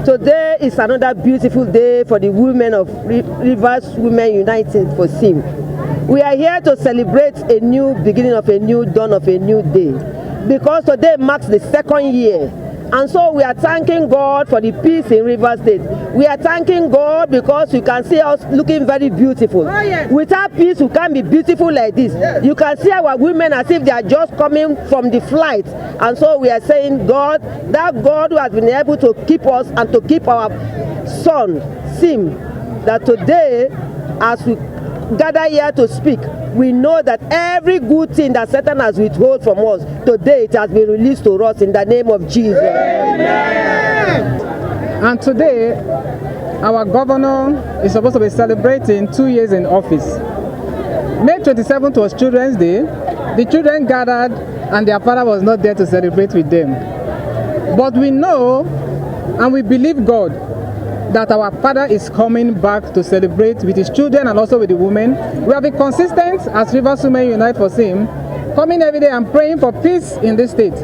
Today is another beautiful day for the women of Rivers Women United for SIM. We are here to celebrate a new beginning of a new dawn of a new day, because today marks the second year. And so we are thanking God for the peace in Rivers State. We are thanking God because you can see us looking very beautiful. Oh, yes. Without peace, we can't be beautiful like this. Yes. You can see our women as if they are just coming from the flight. And so we are saying, God, that God who has been able to keep us and to keep our son, Sim, that today, as we gather here to speak, we know that every good thing that Satan has withheld from us, today it has been released to us in the name of Jesus. Amen. And today, our governor is supposed to be celebrating 2 years in office. May 27th was Children's Day. The children gathered and their father was not there to celebrate with them. But we know and we believe God that our father is coming back to celebrate with his children and also with the women. We have been consistent as Rivers Women Unite for SIM, coming every day and praying for peace in this state.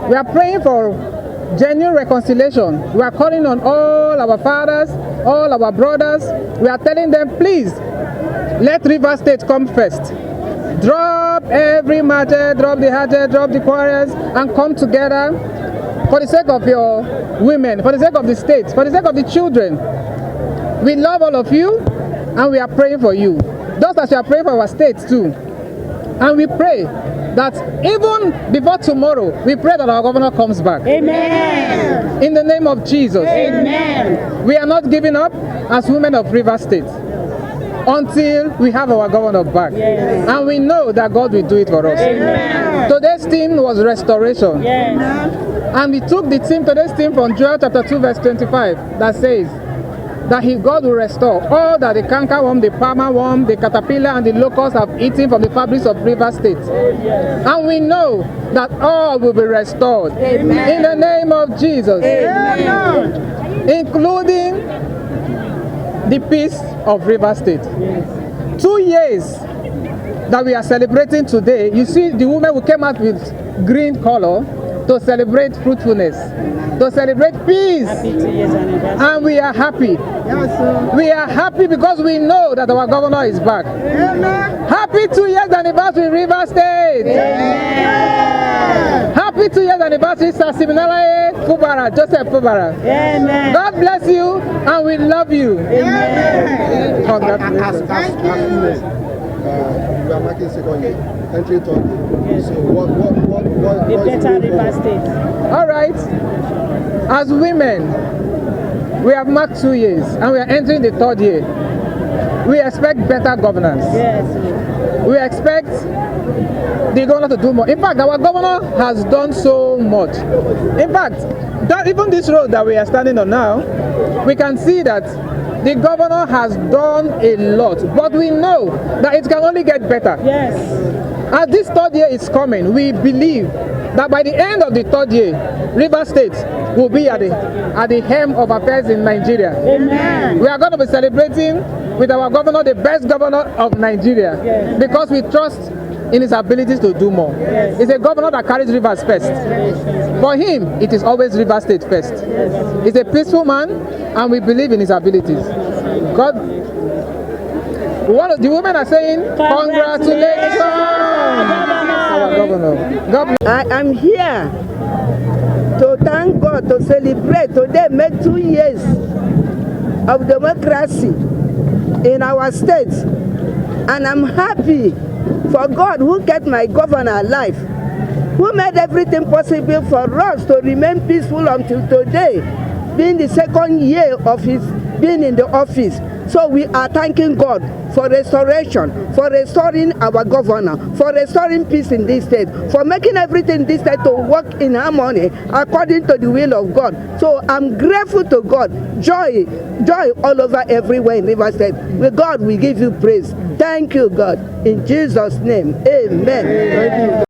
We are praying for genuine reconciliation. We are calling on all our fathers, all our brothers. We are telling them, please, let Rivers State come first. Drop every matter, drop the hatchet, drop the quarrels, and come together for the sake of your women, for the sake of the state, for the sake of the children. We love all of you and we are praying for you. Just as we are praying for our state too. And we pray that even before tomorrow, we pray that our governor comes back. Amen. In the name of Jesus. Amen. We are not giving up as women of Rivers State until we have our governor back. Yes. And we know that God will do it for us. Amen. Today's theme was restoration. Yes. And we took today's theme from Joel chapter 2 verse 25 that says that God will restore all that the cankerworm, the palmer worm, the caterpillar and the locust have eaten from the fabrics of Rivers State. Yes. And we know that all will be restored. Amen. In the name of Jesus. Amen. Including the peace of Rivers State. Yes. 2 years that we are celebrating today. You see the women who came out with green color to celebrate fruitfulness, to celebrate peace. And we are happy. Yes, we are happy because we know that our governor is back. Amen. Happy 2 years anniversary, Rivers State. Amen. Happy 2 years anniversary, Fubara'S, Joseph Fubara'S. Amen. God bless you and we love you. Amen. Congratulations. You are marking second year, entry third year. Yes. So what the better Rivers State. All right. As women, we have marked 2 years and we are entering the third year. We expect better governance. Yes. We expect the governor to do more. In fact, our governor has done so much. In fact, even this road that we are standing on now, we can see that the governor has done a lot, but we know that it can only get better. Yes. As this third year is coming, we believe that by the end of the third year, Rivers State will be at the helm of affairs in Nigeria. Amen. We are going to be celebrating with our governor, the best governor of Nigeria, yes, because we trust in his abilities to do more. Yes. He's a governor that carries Rivers first. Yes. For him, it is always Rivers State first. Yes. He's a peaceful man, and we believe in his abilities. God, the women are saying, congratulations, our governor. God. I am here to thank God, to celebrate. Today make 2 years of democracy in our state, and I'm happy for God who kept my governor alive, who made everything possible for us to remain peaceful until today, being the second year of his being in the office. So we are thanking God for restoration, for restoring our governor, for restoring peace in this state, for making everything in this state to work in harmony according to the will of God. So I'm grateful to God. Joy all over everywhere in Rivers State. With God, we give you praise. Thank you, God. In Jesus' name, amen. Thank you.